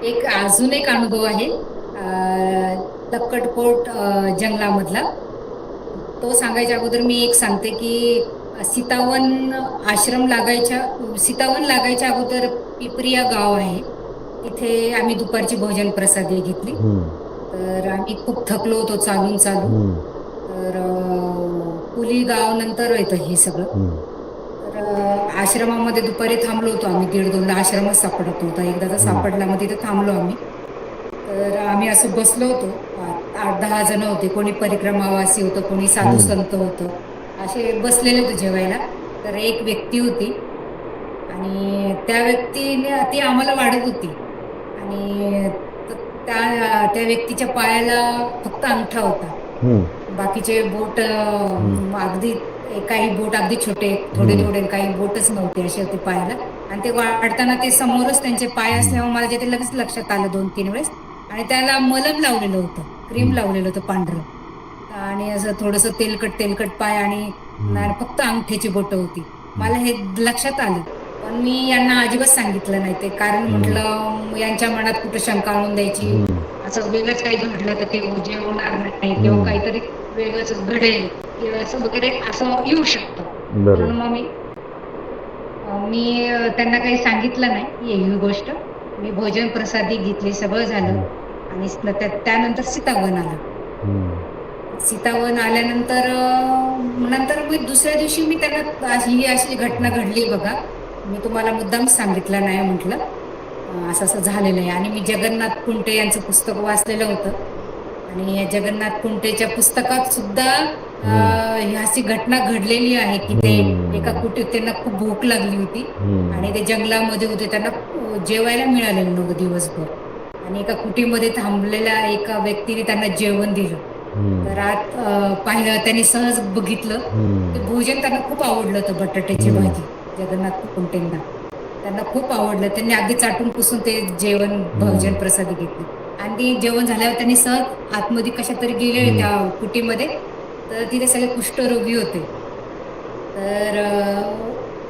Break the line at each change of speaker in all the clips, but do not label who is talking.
एक अजून एक अनुभव आहे. लक्कडकोट जंगलामधला. तो सांगायच्या अगोदर मी एक सांगते, की सीतावन लागायच्या अगोदर पिपरी या गाव आहे. तिथे आम्ही दुपारची भोजन प्रसादी घेतली.
हम्म,
तर आम्ही खूप थकलो होतो चालून.
हम्म,
तर कुली गाव नंतर येतं हे सगळं.
हम्म,
तर आश्रमामध्ये दुपारी थांबलो होतो आम्ही. 1:30ला आश्रमच सापडत नव्हता. एकदाचा
हम्म,
सापडला, मग तिथे थांबलो आम्ही. तर आम्ही असं बसलो होतो. 8-10 जण होते. कोणी परिक्रमावासी होतं, कोणी साधू
हम्म,
संत होतं. असे बसलेले होते जेवायला. तर एक व्यक्ती होती आणि त्या व्यक्तीने ती आम्हाला वाढत होती. आणि त्या त्या व्यक्तीच्या पायाला फक्त अंगठा होता.
हम्म,
बाकीचे बोट
हम्म,
अगदी काही बोट अगदी छोटे, थोडे
हम्म,
थोडे, काही बोटच नव्हते, असे होते पायाला. आणि ते वाढताना ते समोरच त्यांचे पाय
हम्म,
असल्यामुळे मला ते लगेच लक्षात आलं 2-3 वेळेस. आणि त्याला मलम लावलेलं होतं, क्रीम
हम्म,
लावलेलं होतं पांढरं. आणि असं थोडंसं तेलकट तेलकट पाय आणि
हम्म,
फक्त अंगठ्याची बोटं होती.
हम्म,
मला हे लक्षात आलं. पण मी यांना अजिबात सांगितलं नाही ते, कारण
हम्म,
म्हटलं यांच्या मनात कुठं शंका आणून द्यायची.
हम्म,
असं वेगळंच काही घडलं तर ते जे होणार नाही, किंवा
हम्म.
काहीतरी वेगळंच घडेल किंवा असं वगैरे असं येऊ शकतं. म्हणून
बरोबर.
मग मी त्यांना काही सांगितलं नाही ही गोष्ट. मी भोजन प्रसादी घेतली, सगळं झालं.
हम्म,
आणि त्यानंतर सीतावन आलं.
हम्म,
सीतावन आल्यानंतर नंतर मी दुसऱ्या दिवशी मी त्यांना ही अशी घटना घडली बघा, मी तुम्हाला मुद्दाम सांगितलं नाही म्हटलं. असं असं झालेलं आहे. आणि मी जगन्नाथ कुंटे यांचं पुस्तक वाचलेलं होतं. आणि या जगन्नाथ कुंटेच्या पुस्तकात सुद्धा
हम्म,
ही अशी घटना घडलेली आहे, की ते एका
हम्म,
कुटीत त्यांना खूप भूक लागली होती.
हम्म,
आणि ते जंगलामध्ये होते, त्यांना जेवायला मिळालेलं नव्हतं दिवसभर. आणि एका कुटीमध्ये थांबलेल्या एका व्यक्तीने त्यांना जेवण दिलं.
हम्म,
तर आत पाहिलं, त्यांनी सहज बघितलं. ते
हम्म,
भोजन त्यांना खूप आवडलं होतं, बटाट्याची
हम्म,
भाजी. जगन्नाथ कुंटेंना त्यांना खूप आवडलं. त्यांनी अगदी चाटून पुसून ते भोजन
हम्म,
प्रसादी घेतली. आणि ते जेवण झाल्यावर त्यांनी सहज आतमध्ये कशा तरी गेले
हम्म,
त्या कुटीमध्ये. तर तिथे सगळे कुष्ठरोगी होते. तर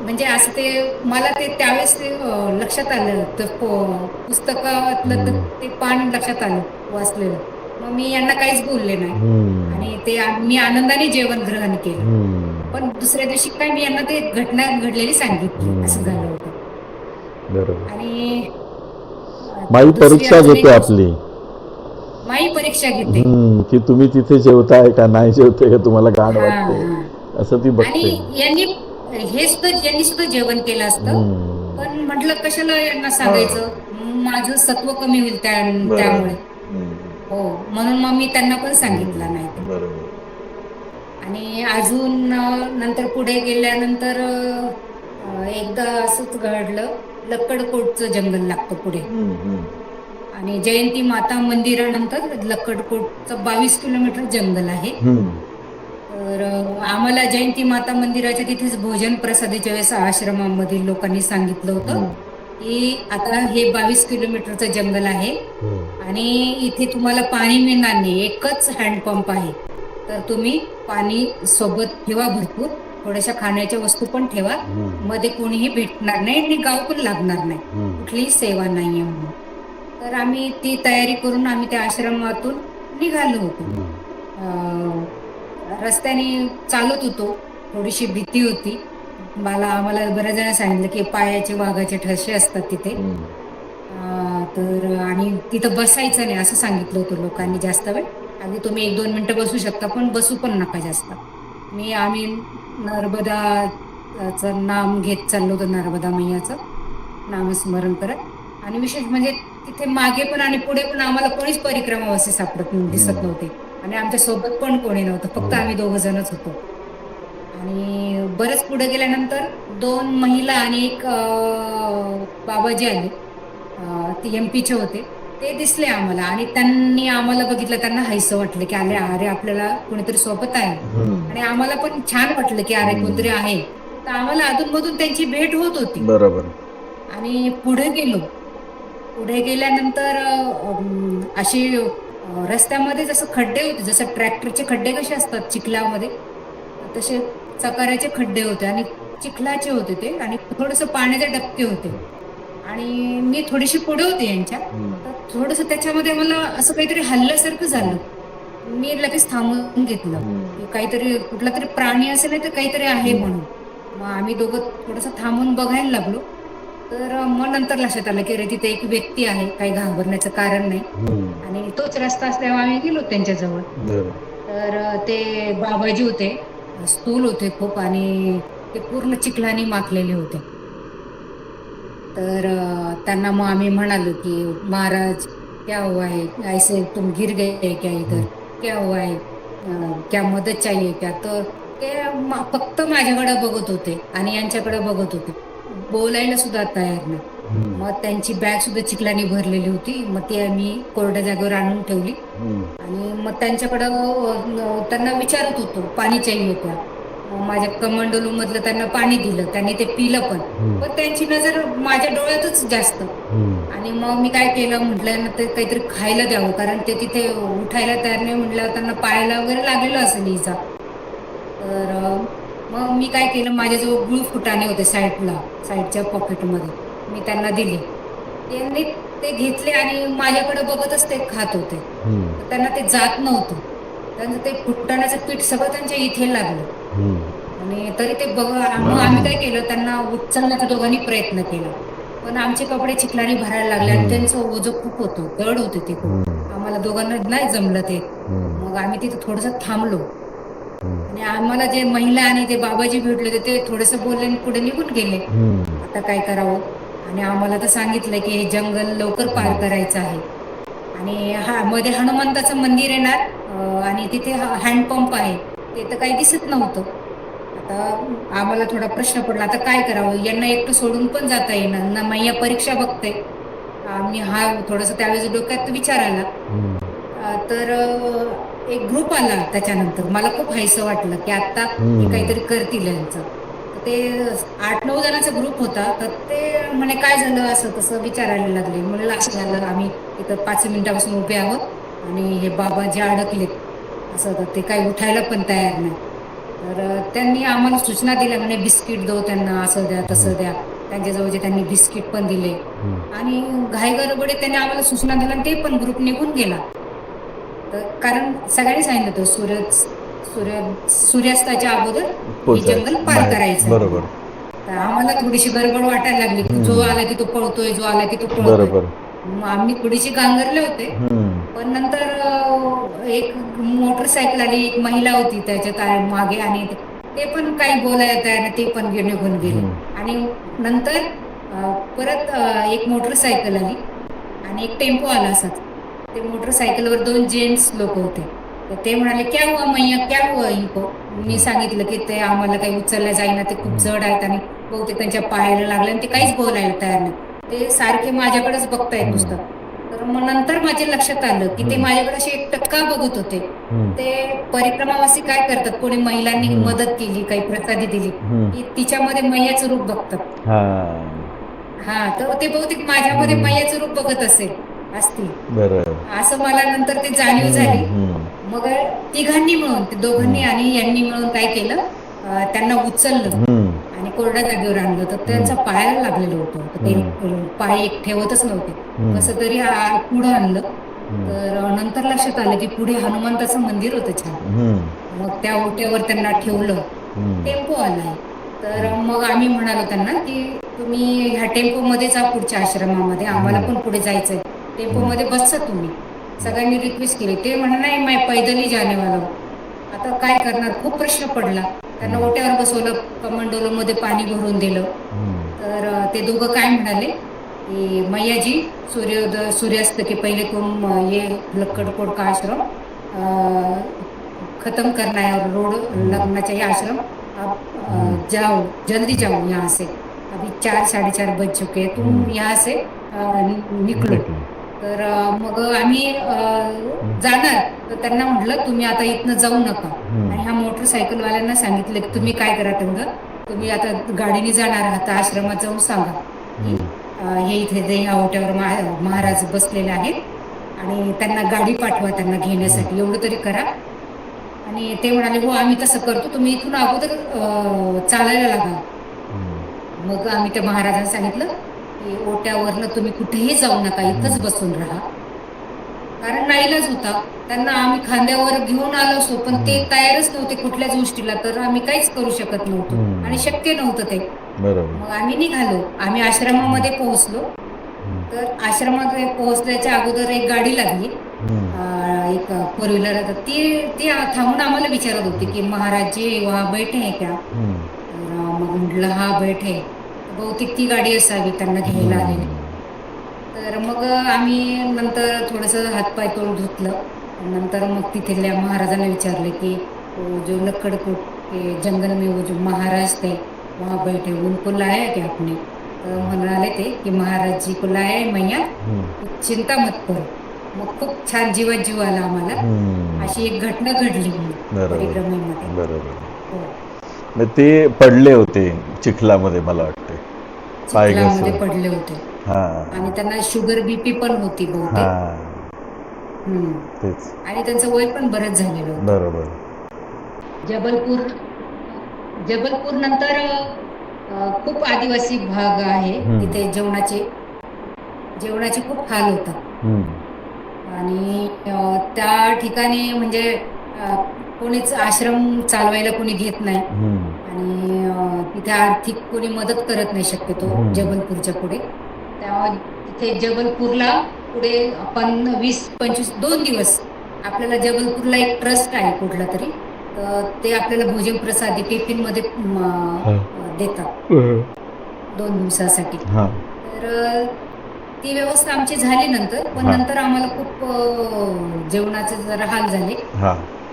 म्हणजे असं ते मला ते त्यावेळेस ते लक्षात आलं, तर पुस्तकातलं तर
हम्म,
ते पान लक्षात आलं वाचलेलं. मग मी यांना काहीच बोलले नाही.
हम्म,
आणि मी आनंदाने जेवण ग्रहण केलं.
हम्म,
पण दुसऱ्या दिवशी काय मी यांना ते घटना घडलेली सांगितली, असं
हम्म.
झालं होतं.
बरोबर.
आणि
माई
दुसरी
परीक्षा
अजून
घेते
एक गोष्ट,
आपली.
माई परीक्षा घेते.
की तुम्ही तिथे जेवताय का नाही जेवताय का तुम्हाला घाण
हा
वाटते
हा
असं ती
आणि
बघते.
यांनी सुद्धा जेवण केलं असतं.
हम्म.
पण म्हटलं कशाला यांना
हा.
सांगायचं, माझं सत्व कमी होईल
बरोबर.
त्यामुळे.
हम्म.
हो, म्हणून मग मी त्यांना पण सांगितलं नाही ते.
हम्म. बरोबर.
आणि अजून नंतर पुढे गेल्यानंतर एकदा असंच घडलं. लक्कडकोटचं जंगल लागतं पुढे.
हम्म. हम्म.
आणि जयंती माता मंदिरानंतर लक्कडकोटचं 22 किलोमीटर जंगल आहे.
हम्म.
तर आम्हाला जयंती माता मंदिराच्या तिथेच भोजन प्रसादीच्या वेळेस आश्रमामधील लोकांनी सांगितलं होतं,
हम्म.
की आता हे 22 किलोमीटरचं जंगल आहे.
हम्म.
आणि इथे तुम्हाला पाणी मिळणार नाही, एकच हँडपंप आहे. तर तुम्ही पाणी सोबत ठेवा भरपूर, थोड्याशा खाण्याच्या वस्तू पण ठेवा.
हम्म.
मध्ये कोणीही भेटणार नाही आणि गाव पण लागणार नाही,
हम्म.
कुठलीही सेवा नाहीये म्हणून. तर आम्ही ती तयारी करून आम्ही त्या आश्रमातून निघालो होतो.
हम्म.
अं, रस्त्याने चालत होतो. थोडीशी भीती होती. आम्हाला बऱ्याच जण सांगितलं, की पायाचे वाघाचे ठसे असतात तिथे.
हम्म.
तर आणि तिथं बसायचं नाही असं सांगितलं होतं लोकांनी जास्त वेळ. अगदी तुम्ही 1-2 मिनिटं बसू शकता, पण बसू पण नका जास्त. आम्ही नर्मदाचं नाम घेत चाललो होतो, नर्मदा मैयाचं नामस्मरण करत. आणि विशेष म्हणजे तिथे मागे पण आणि पुढे पण आम्हाला कोणीच परिक्रमावासी दिसत
हम्म.
नव्हते. आणि आमच्या सोबत पण कोणी नव्हतं, फक्त आम्ही दोघ जणच होतो. आणि बरंच पुढे गेल्यानंतर 2 महिला आणि एक बाबाजी आले. ते एमपीचे होते. ते दिसले आम्हाला आणि त्यांनी आम्हाला बघितलं. त्यांना हायसं वाटलं, की अरे अरे आपल्याला कोणीतरी सोबत आहे.
हम्म.
आणि आम्हाला पण छान वाटलं, की अरे कोणतरी
हम्म.
आहे. तर आम्हाला अधूनमधून त्यांची भेट होत होती.
बरोबर.
आणि पुढे गेलो. पुढे गेल्यानंतर अशी रस्त्यामध्ये जसं खड्डे होते, जसं ट्रॅक्टरचे खड्डे कसे असतात चिखलामध्ये, तसे चकाऱ्याचे खड्डे होते आणि चिखलाचे होते ते. आणि थोडंसं पाण्याचे डबके होते. आणि मी थोडीशी पुढे होते यांच्या.
हम्म.
तर थोडस त्याच्यामध्ये मला असं काहीतरी हल्ल्यासारखं झालं. मी लगेच थांबून घेतलं, की काहीतरी कुठला तरी प्राणी असेल नाही तर काहीतरी आहे म्हणून. मग आम्ही दोघं थोडंसं थांबून बघायला लागलो. तर मग नंतर लक्षात आलं, की अरे तिथे एक व्यक्ती आहे, काही घाबरण्याचं कारण नाही. आणि तोच रस्ता असल्यामुळे आम्ही गेलो त्यांच्याजवळ. तर ते बाबाजी होते, स्थूल होते खूप आणि ते पूर्ण चिखलानी माखलेले होते. तर त्यांना मग आम्ही म्हणालो, की "महाराज क्या हुआ है? ऐसे तुम गिर गए क्या इधर? क्या हुआ है? क्या मदद चाहिए क्या?" तर ते फक्त माझ्याकडे बघत होते आणि यांच्याकडे बघत होते. बोलायला सुद्धा तयार नाही. मग त्यांची बॅग सुद्धा चिखलानी भरलेली होती. मग ती आम्ही कोरड्या जागेवर आणून ठेवली आणि मग त्यांच्याकडं त्यांना विचारत होतो, "पाणी चाहिए क्या?" मग माझ्या कमंडलू मधलं त्यांना पाणी दिलं. त्यांनी ते पिलं पण. पण त्यांची नजर माझ्या डोळ्यातच जास्त. आणि मग मी काय केलं म्हटलं ना ते काहीतरी खायला द्यावं कारण ते तिथे उठायला तयार नाही म्हटल्यावर त्यांना पायाला वगैरे लागलेलं असेल इजा. तर मग मी काय केलं माझ्याजवळ गुळ फुटाणे होते साईडच्या पॉकेटमध्ये. मी त्यांना दिले. त्यांनी ते घेतले आणि माझ्याकडे बघतच ते खात होते. तर त्यांना ते जात नव्हतं. त्यांचं ते फुटाण्याचं पीठ सगळं त्यांच्या इथे लागलं. आणि तरी ते मग आम्ही काय केलं त्यांना उचलण्याचा दोघांनी प्रयत्न केला. पण आमचे कपडे चिखलाने भरायला लागले आणि त्यांचं ओझं खूप होतं. जड होते ते खूप. आम्हाला दोघांना नाही जमलं ते. मग आम्ही तिथे थोडंसं थांबलो. आणि आम्हाला जे महिला आणि ते बाबाजी भेटले होते ते थोडंसं बोलले आणि पुढे निघून गेले. आता काय करावं? आणि आम्हाला तर सांगितलं की हे जंगल लवकर पार करायचं आहे. आणि मध्ये हनुमंताचं मंदिर येणार आणि तिथे हँडपंप आहे. ते तर काही दिसत नव्हतं. आता आम्हाला थोडा प्रश्न पडला, आता काय करावं? यांना एकटं सोडून पण जाता येईना. ना मैया परीक्षा बघते. आम्ही थोडंसं त्यावेळेस डोक्यात विचार आला. तर एक ग्रुप आला त्याच्यानंतर. मला खूप हायसं वाटलं, की आता हे काहीतरी करतील यांचं. तर ते 8-9 जणांचा ग्रुप होता. तर ते म्हणे, "काय झालं?" असं तसं विचारायला लागले. म्हणलं, "असं झालं, आम्ही इथं 5 मिनिटापासून उभे आहोत आणि हे बाबा जे अडकलेत." असं तर ते काही उठायला पण तयार नाही. तर त्यांनी आम्हाला सूचना दिल्या म्हणे, "बिस्किट दो त्यांना, असं द्या, तसं द्या." त्यांच्याजवळचे त्यांनी बिस्किट पण दिले आणि घाईगडबडीत त्यांनी आम्हाला सूचना दिल्या आणि ते पण ग्रुप निघून गेला. तर कारण सगळ्यांनी सांगितलं होतं सूर्यास्ताच्या अगोदर हे जंगल
पोचायचं
पार
बाहेर.
करायचं आहे
बरोबर
म्हणून. तर आम्हाला थोडीशी गडबड वाटायला लागली, की जो आला की तो पळतोय, जो आला की तो पळतोय.
बरोबर.
मग आम्ही थोडीशी गांगरले होते. पण नंतर एक मोटरसायकल आली, एक महिला होती त्याच्यात मागे आणि ते पण काही बोलायला तयार नाही, ते पण निघून गेले. आणि नंतर परत एक मोटरसायकल आली आणि एक टेम्पो आला असाच. ते मोटरसायकलवर 2 जेंट्स लोक होते. तर ते म्हणाले, "क्या हुआ मैया? क्या हुआ इनको?" मी सांगितलं, की "ते आम्हाला काही उचलल्या जाईना, ते खूप जड आहेत आणि बहुतेक त्यांच्या पायाला लागले आणि ते काहीच बोलायला तयार नाही." ते सारखे माझ्याकडेच बघतायत नुसतं. तर मग नंतर माझ्या लक्षात आलं, की ते माझ्याकडे असे एकटक का बघत होते? ते परिक्रमावासी काय करतात, कोणी महिलांनी मदत केली, काही प्रसादी दिली, की तिच्यामध्ये मैयाचं रूप बघतात. तर ते बहुतेक माझ्यामध्ये मैयाचं रूप बघत असतील.
बरं.
असं मला नंतर ते जाणीव झाली. मग तिघांनी मिळून, ते दोघांनी आणि यांनी मिळून काय केलं, त्यांना उचललं आणि कोरड्या जागेवर आणलं. तर त्यांच्या पायाला लागलेलं होतं. तर ते पाय एक ठेवतच नव्हते. कसं तरी पुढं आणलं. तर नंतर लक्षात आलं, की पुढे हनुमंताचं मंदिर होतं छान. मग त्या ओट्यावर त्यांना ठेवलं. टेम्पो आलाय. तर मग आम्ही म्हणालो त्यांना, की "तुम्ही ह्या टेम्पोमध्ये जा पुढच्या आश्रमामध्ये. आम्हाला पण पुढे जायचंय. टेम्पोमध्ये बसा तुम्ही." सगळ्यांनी रिक्वेस्ट केली. ते म्हणाले, "नाही, मैं पैदल ही जाने वाला हूँ." आता काय करणार? खूप प्रश्न पडला. त्यांना ओट्यावर बसवलं, कमंडलोमध्ये पाणी भरून दिलं. तर ते दोघं काय म्हणाले, की "मैया जी, सूर्यास्त के पहले तुम ये लक्कड़कोट का आश्रम खत्म करना है और रोड लगना चाहिए आश्रम। आप जाओ, जल्दी जाओ यहाँ से। अभी 4 4:30 बज चुके हैं, तुम यहाँ से निकलो." तर मग आम्ही जाणार. तर त्यांना म्हटलं, "तुम्ही आता इथनं जाऊ नका." आणि ह्या मोटरसायकलवाल्यांना सांगितलं, की "तुम्ही काय करा तेवढं, तुम्ही आता गाडीने जाणार आहात, तर आश्रमात जाऊन सांगा, की हे इथे जे ह्या ओट्यावर महाराज बसलेले आहेत आणि त्यांना गाडी पाठवा त्यांना घेण्यासाठी, एवढं तरी करा." आणि ते म्हणाले, "हो, आम्ही तसं करतो. तुम्ही इथून अगोदर चालायला लागा." मग आम्ही त्या महाराजांना सांगितलं, की "ओट्यावरनं तुम्ही कुठेही जाऊ नका, इथंच बसून राहा." कारण नाईलाज होता. त्यांना आम्ही खांद्यावर घेऊन आलो असतो, पण ते तयारच नव्हते कुठल्याच गोष्टीला, तर आम्ही काहीच करू शकत नव्हतो आणि शक्य नव्हतं ते.
बरोबर.
मग आम्ही निघालो. आम्ही आश्रमामध्ये पोहोचलो. तर आश्रमामध्ये पोहोचल्याच्या अगोदर एक गाडी लागली. एक फोर व्हीलर. तर ती ती थांबून आम्हाला विचारत होती की महाराज जी वहाँ बैठे हैं क्या? तर मग म्हटलं हा बैठे. तर बहुतेक ती गाडी असावी त्यांना घ्यायला आलेली. तर मग आम्ही नंतर थोडंसं हातपाय तोंड धुतलं. नंतर मग तिथल्या महाराजांना विचारलं की वो जो लक्कडकोट के जंगल में वो जो महाराज थे वहाँ बैठे उनको लाया क्या आपने? तर म्हणाले ते की महाराज जी को लाया है मैया, कुछ चिंता मत करो. मग खूप छान जीवात जीव आला आम्हाला. अशी एक घटना घडली परिक्रमेमध्ये.
बरोबर.
हो.
मग ते पडले होते चिखलामध्ये मला वाटते. पाय
चिखलामध्ये
घसरून.
पडले होते
हां.
आणि त्यांना शुगर बीपी पण होती बहुतेक.
हां. तेच.
आणि त्यांचं वय पण बरंच झालेलं होतं.
बरोबर.
जबलपूर नंतर खूप आदिवासी भाग आहे. तिथे जेवणाचे खूप हाल होतात. आणि त्या ठिकाणी म्हणजे कोणीच आश्रम चालवायला कोणी घेत नाही. आणि तिथे आर्थिक कोणी मदत करत नाही शक्यतो जबलपूरच्या पुढे. तेव्हा तिथे जबलपूरला पुढे आपण 20-25 2 दिवस आपल्याला जबलपूरला एक ट्रस्ट आहे कुठला तरी, तर ते आपल्याला भोजन प्रसादी टिफिनमध्ये देतात 2 दिवसासाठी. तर ती व्यवस्था आमची झाली नंतर. पण नंतर आम्हाला खूप जेवणाचे जरा हाल झाले.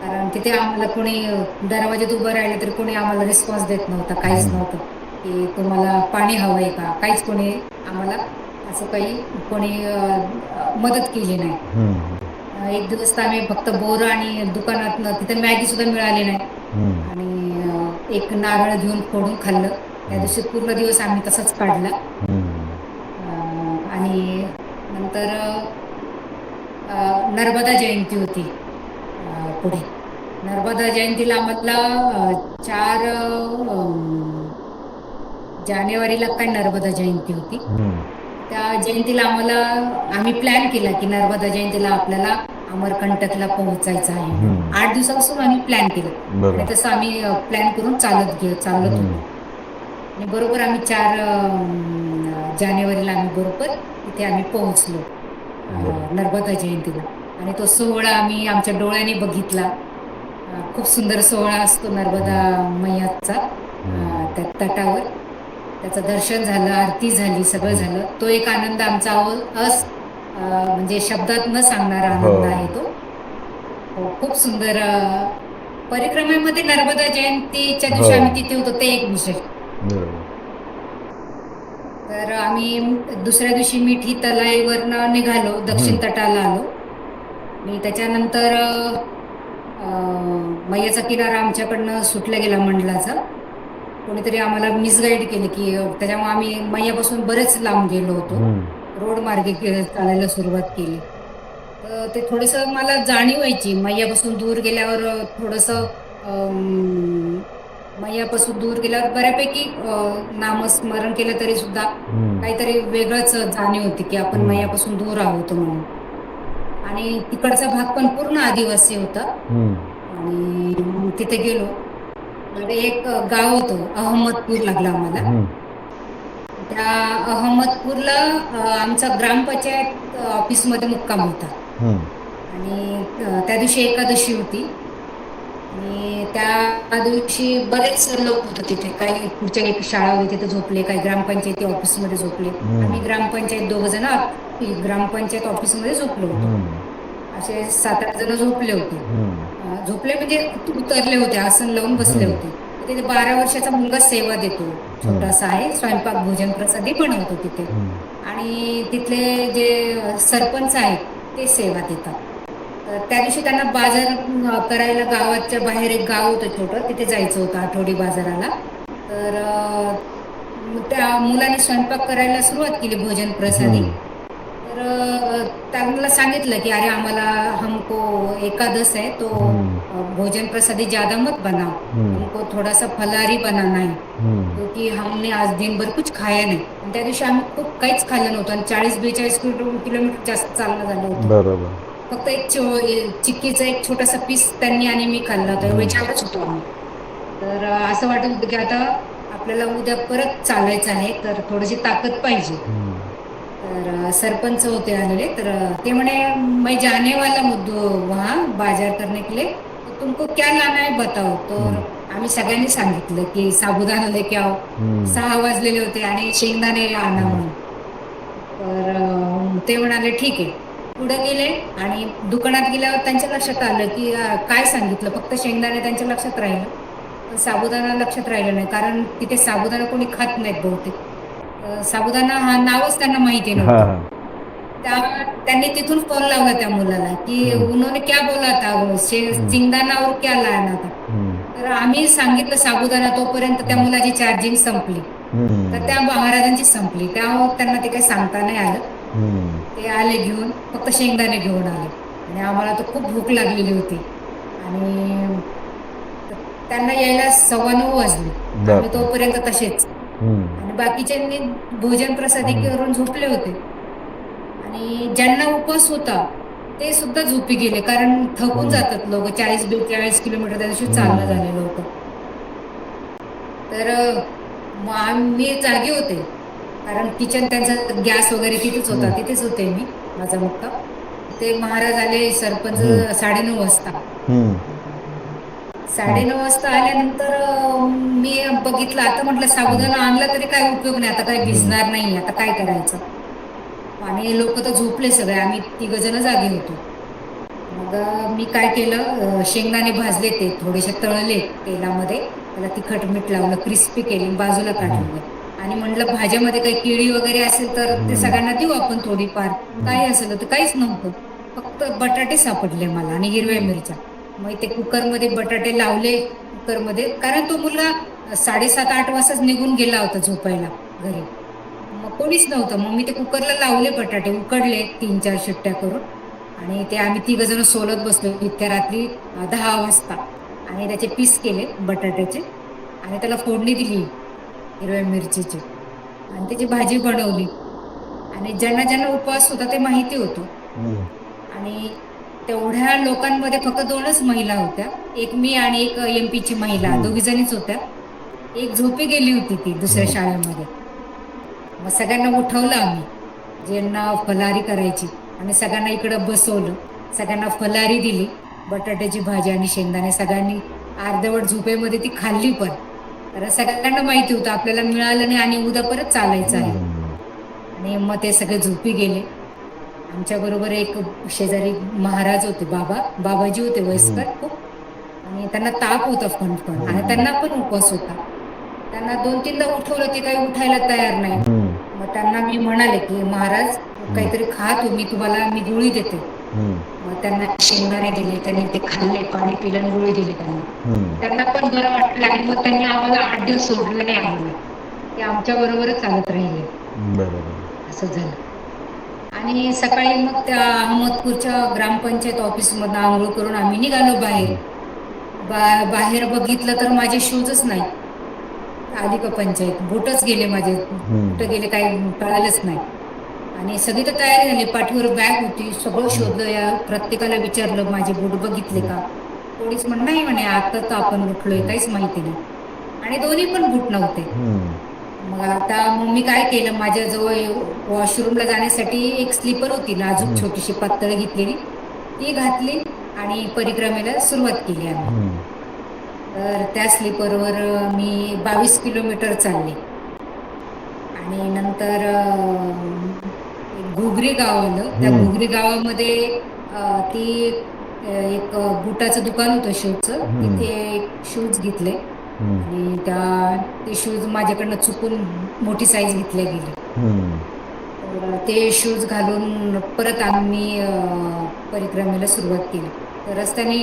कारण तिथे आम्हाला कोणी दरवाज्यात उभं राहिलं तर कोणी आम्हाला रिस्पॉन्स देत नव्हता, काहीच नव्हतं. की तुम्हाला पाणी हवंय का? काहीच कोणी आम्हाला असं काही कोणी मदत केली नाही. एक दिवस तर आम्ही फक्त बोरं आणि दुकानातनं तिथे मॅगी सुद्धा मिळाली नाही. आणि एक नारळ घेऊन फोडून खाल्लं. त्या दिवशी पूर्ण दिवस आम्ही तसंच काढला. आणि नंतर नर्मदा जयंती होती पुढे. नर्मदा जयंतीला आम्हाला 4 जानेवारीला काय नर्मदा जयंती होती. त्या जयंतीला आम्ही प्लॅन केला की नर्मदा जयंतीला आपल्याला अमरकंटकला पोहोचायचं आहे. 8 दिवसापासून आम्ही प्लॅन केलं आणि तसं आम्ही प्लॅन करून चालत होतो. आणि बरोबर आम्ही 4 जानेवारीला आम्ही बरोबर तिथे आम्ही पोहोचलो नर्मदा जयंतीला. आणि तो सोहळा आम्ही आमच्या डोळ्याने बघितला. खूप सुंदर सोहळा असतो नर्मदा मैयाचा त्या तटावर. त्याचं दर्शन झालं, आरती झाली, सगळं झालं. तो एक आनंद आमचा म्हणजे शब्दात न सांगणारा आनंद आहे तो. खूप सुंदर. परिक्रमेमध्ये नर्मदा जयंतीच्या दिवशी आम्ही तिथे होतो, ते एक विशेष. तर आम्ही दुसऱ्या दिवशी मिठी तलाईवरनं निघालो, दक्षिण तटाला आलो. आणि त्याच्यानंतर मैयाचा किनारा आमच्याकडनं सुटला गेला मंडलाचा. कोणीतरी आम्हाला मिसगाईड केले की त्याच्यामुळे आम्ही मैयापासून बरेच लांब गेलो होतो. रोड मार्गे चालायला सुरुवात केली. तर ते थोडंसं मला जाणीव व्हायची मैयापासून दूर गेल्यावर. थोडंसं मैयापासून दूर गेल्यावर बऱ्यापैकी नामस्मरण केलं तरी सुद्धा काहीतरी वेगळंच जाणीव होती की आपण मैयापासून दूर आहोत म्हणून. आणि तिकडचा भाग पण पूर्ण आदिवासी होता. आणि तिथे गेलो. एक गाव होतं अहमदपूर लागला आम्हाला. त्या अहमदपूरला आमचा ग्रामपंचायत ऑफिसमध्ये मुक्काम होता. आणि त्या दिवशी एकादशी होती. आणि त्या दिवशी बरेच लोक होते तिथे. काही पुढच्या एक शाळा होती तिथे झोपले, काही ग्रामपंचायती ऑफिसमध्ये झोपले. आम्ही ग्रामपंचायत 2 जण ग्रामपंचायत ऑफिसमध्ये झोपलो होतो. असे 7-8 जण झोपले होते. झोपले म्हणजे उतरले होते, आसन लावून बसले होते. तिथे 12 वर्षाचा मुलगा सेवा देतो, छोटासा आहे, स्वयंपाक भोजन प्रसादी बनवतो तिथे. आणि तिथले जे सरपंच आहेत ते सेवा देतात. तर त्या दिवशी त्यांना बाजार करायला गावाच्या बाहेर एक गाव होतं छोटं, तिथे जायचं होतं आठवडी बाजाराला. तर त्या मुलाने स्वयंपाक करायला सुरुवात केली भोजन प्रसादी. तर त्यांना सांगितलं की अरे आम्हाला हमको एकादश है तो भोजन प्रसादी ज्यादा मत बनाओ, हमको थोड़ा सा फलाहारी बनाना है, क्योंकि हमने आज दिनभर कुछ खाया नाही. त्या दिवशी आम्ही खूप काहीच खाल्लं नव्हतं आणि 40-42 किलोमीटर जास्त चालणं झालं होतं.
बरोबर.
फक्त चिक्कीचा एक छोटासा पीस त्यांनी आणि मी खाल्ला होता, एवढे चारच होतो आम्ही. तर असं वाटत होतं की आता आपल्याला उद्या परत चालायचं आहे, तर थोडीशी ताकद पाहिजे. तर सरपंच होते आलेले, तर ते म्हणे, मैं जाने वाला मुद्दू वहाँ बाजार करने के लिए, तो तुमको क्या लाना है बताओ. तर आम्ही सगळ्यांनी सांगितलं की साबुदाणा लेके आओ. 6 वाजलेले होते आणि शेंगदाणे आणा म्हणून. तर ते म्हणाले ठीक आहे. पुढे गेले आणि दुकानात गेल्यावर त्यांच्या लक्षात आलं की काय सांगितलं, फक्त शेंगदाणे त्यांच्या लक्षात राहिलं, पण साबुदाणा लक्षात राहिलं नाही, कारण तिथे साबुदाणा कोणी खात नाहीत बहुतेक. साबुदाणा हा नावच त्यांना माहिती
हा
नव्हतं.
हा
त्यांनी तिथून फोन लावला त्या मुलाला की उन्होंने क्या बोला था, वो शेंगदाणा और क्या लाना था. तर आम्ही सांगितलं साबुदाणा, तोपर्यंत त्या मुलाची चार्जिंग संपली. तर त्या महाराजांची संपली, त्यामुळे त्यांना ते काही सांगता नाही आलं. ते आले घेऊन, फक्त शेंगदाणे घेऊन आले आणि आम्हाला तर खूप भूक लागलेली होती आणि त्यांना यायला 9:15 वाजले. आम्ही तोपर्यंत तसेच, आणि बाकीच्यांनी भोजन प्रसादी करून झोपले होते. आणि ज्यांना उपवास होता ते सुद्धा झोपी गेले, कारण थकून जातात लोक. 40-42 किलोमीटर त्या दिवशी चालणं झालेलं होतं. तर मी जागे होते, कारण किचन त्यांचा गॅस वगैरे तिथेच होता, तिथेच होते मी, माझा मुक्काम. ते महाराज आले सरपंच 9:30 वाजता. 9:30 वाजता आल्यानंतर मी बघितलं, आता म्हटलं साबुदाणा आणला तरी काय उपयोग नाही, आता काय भिजणार नाही, आता काय करायचं. आणि लोक तर झोपले सगळे, आम्ही 3 जण जागे होतो. मग मी काय केलं, शेंगदाणे भाजले, ते थोडेसे तळले तेलामध्ये, त्याला तिखट मीठ लावलं, क्रिस्पी केले, बाजूला काढलेलं. आणि म्हटलं भाज्यामध्ये काही केळी वगैरे असेल तर ते सगळ्यांना देऊ आपण थोडीफार. काही असेल तर काहीच नव्हतं, फक्त बटाटे सापडले मला आणि हिरव्या मिरच्या. मग ते कुकरमध्ये बटाटे लावले कुकरमध्ये, कारण तो मुलगा 7:30-8 वाजताच निघून गेला होता झोपायला घरी. मग कोणीच नव्हतं. मग मी ते कुकरला लावले, बटाटे उकडले 3-4 शिट्ट्या करून, आणि ते आम्ही 3 जण सोलत बसलो इतक्या रात्री 10 वाजता. आणि त्याचे पीस केले बटाट्याचे आणि त्याला फोडणी दिली हिरव्या मिरचीची आणि त्याची भाजी बनवली. आणि ज्यांना ज्यांना उपवास होता ते माहिती होतं. आणि तेवढ्या लोकांमध्ये फक्त 2च महिला होत्या, एक मी आणि एक MP ची महिला, दोघी जणीच होत्या. एक झोपी गेली होती ती दुसऱ्या शाळेमध्ये. मग सगळ्यांना उठवलं आम्ही, ज्यांना फलाहारी करायची, आणि सगळ्यांना इकडं बसवलं, सगळ्यांना फलाहारी दिली, बटाट्याची भाजी आणि शेंगदाणे. सगळ्यांनी अर्धवट झोपेमध्ये ती खाल्ली पण, कारण सगळ्यांना माहिती होतं आपल्याला मिळालं नाही आणि उद्या परत चालायचं आहे. आणि मग ते सगळे झोपी गेले. आमच्या बरोबर एक शेजारी महाराज होते, बाबाजी होते, वयस्कर खूप, आणि त्यांना ताप होता फणफण, आणि त्यांना पण उपवास होता. त्यांना 2-3दा उठवलं, ते काही उठायला तयार नाही. मग त्यांना मी म्हणाले की महाराज काहीतरी खा, तुम्ही, तुम्हाला मी गोळी देते. मग त्यांना शेंगदाणे दिले, त्यांनी ते खाल्ले, पाणी पिलं, गोळी दिली त्यांना. त्यांना पण बरं वाटलं आणि मग त्यांनी आम्हाला 8 दिवस सोडलं नाही आम्हाला, ते आमच्या बरोबरच चालत राहिले. असं झालं. आणि सकाळी मग त्या अहमदपूरच्या ग्रामपंचायत ऑफिसमधून आंघोळ करून आम्ही निघालो बाहेर. बाहेर बघितलं तर माझे शूजच नाही. आली का पंचायत, बोटच गेले माझे, कुठे गेले काही कळालंच नाही. आणि सगळी तर तयारी झाली, पाठीवर बॅग होती, सगळं शोधलं, या प्रत्येकाला विचारलं माझे बूट बघितले का. कोणीच नाही म्हणे, आता तर आपण उठलोय, काहीच माहिती नाही. आणि दोन्ही पण बूट नव्हते. मग मी काय केलं, माझ्याजवळ वॉशरूमला जाण्यासाठी एक स्लीपर होती नाजूक, छोटीशी पातळ घेतलेली, ती घातली आणि परिक्रमेला सुरुवात केली आम्ही. तर त्या स्लीपरवर मी 22 किलोमीटर चालले. आणि नंतर एक घुगरी गाव आलं. त्या घुगरी गावामध्ये ती एक बुटाचं दुकान होतं शूजचं, तिथे शूज घेतले. आणि ते शूज माझ्याकडनं चुकून मोठी साईज घेतली गेली. तर ते शूज घालून परत आम्ही परिक्रमेला सुरुवात केली. तर रस्त्याने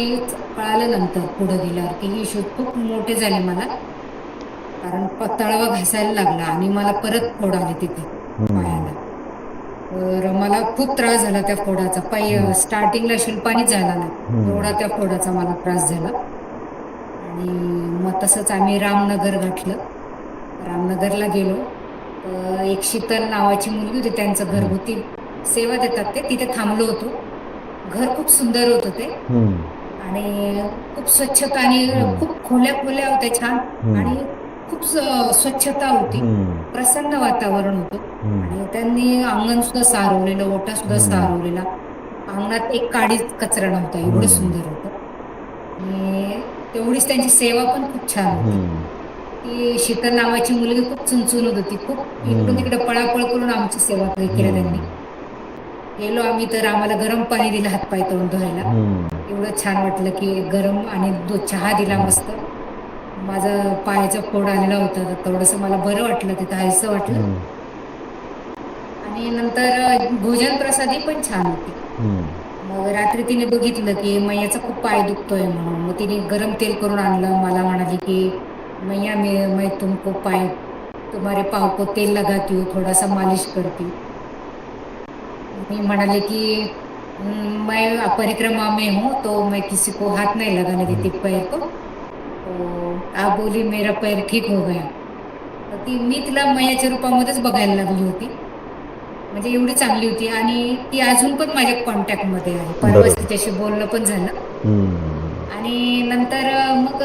कळालं नंतर पुढे गेल्यावर की ही शूज खूप मोठे झाले मला, कारण तळवा घासायला लागला आणि मला परत फोड आले तिथे पायाला. तर मला खूप त्रास झाला त्या फोडाचा. स्टार्टिंगला शिल्पानीच झाला नाही, एवढा त्या फोडाचा मला त्रास झाला. आणि मग तसंच आम्ही रामनगर गाठलं. रामनगरला गेलो, तर एक शीतल नावाची मुलगी होती, त्यांचं घरगुती सेवा देतात ते, तिथे थांबलो होतो. घर खूप सुंदर होतं ते.
हम्म.
आणि खूप स्वच्छता आणि
हम्म.
खूप खोल्या खोल्या होत्या छान.
हम्म.
आणि खूप स्वच्छता होती.
हम्म.
प्रसन्न वातावरण होतं.
हम्म.
आणि त्यांनी अंगण सुद्धा सारवलेलं, ओटा सुद्धा
हम्म.
सारवलेला. अंगणात एक काडीच कचरा नव्हता, एवढं
हम्म.
सुंदर होतं. आणि तेवढीच त्यांची सेवा पण खूप छान होती.
हम्म.
ती शीतल नावाची मुलगी खूप चुणचुणत होती. खूप इकडून
हम्म.
तिकडे पळापळ करून आमची सेवा केल्या त्यांनी.
हम्म.
गेलो आम्ही तर आम्हाला गरम पाणी दिलं हातपाय तोंड धुवायला.
हम्म.
एवढं छान वाटलं की गरम आणि चहा दिला मस्त. माझा पायाचा फोड आलेला होता, तर थोडंसं मला बरं वाटलं, तिथं हायसं वाटलं.
हम्म.
आणि नंतर भोजन प्रसादी पण छान होती.
हम्म.
मग रात्री तिने बघितलं की मैयाचा खूप पाय दुखतोय म्हणून, मग तिने गरम तेल करून आणलं. मला म्हणाली की मैया मैं तुमको पाय तुम्हारे पाव को तेल लगाती हूँ, थोडासा मालिश करती हूँ. मी म्हणाले की मैं परिक्रमा में हूँ तो मैं किसी को हाथ नहीं लगाने देती पैर को. तो आप बोली मेरा पैर ठीक हो गया. तर मी तिला मैयाच्या रूपामध्येच बघायला लागली होती. म्हणजे एवढी चांगली होती आणि ती अजून पण माझ्या कॉन्टॅक्टमध्ये आहे. परवाच
बरोबर.
तिच्याशी बोलणं पण झालं.
हम्म.
आणि नंतर मग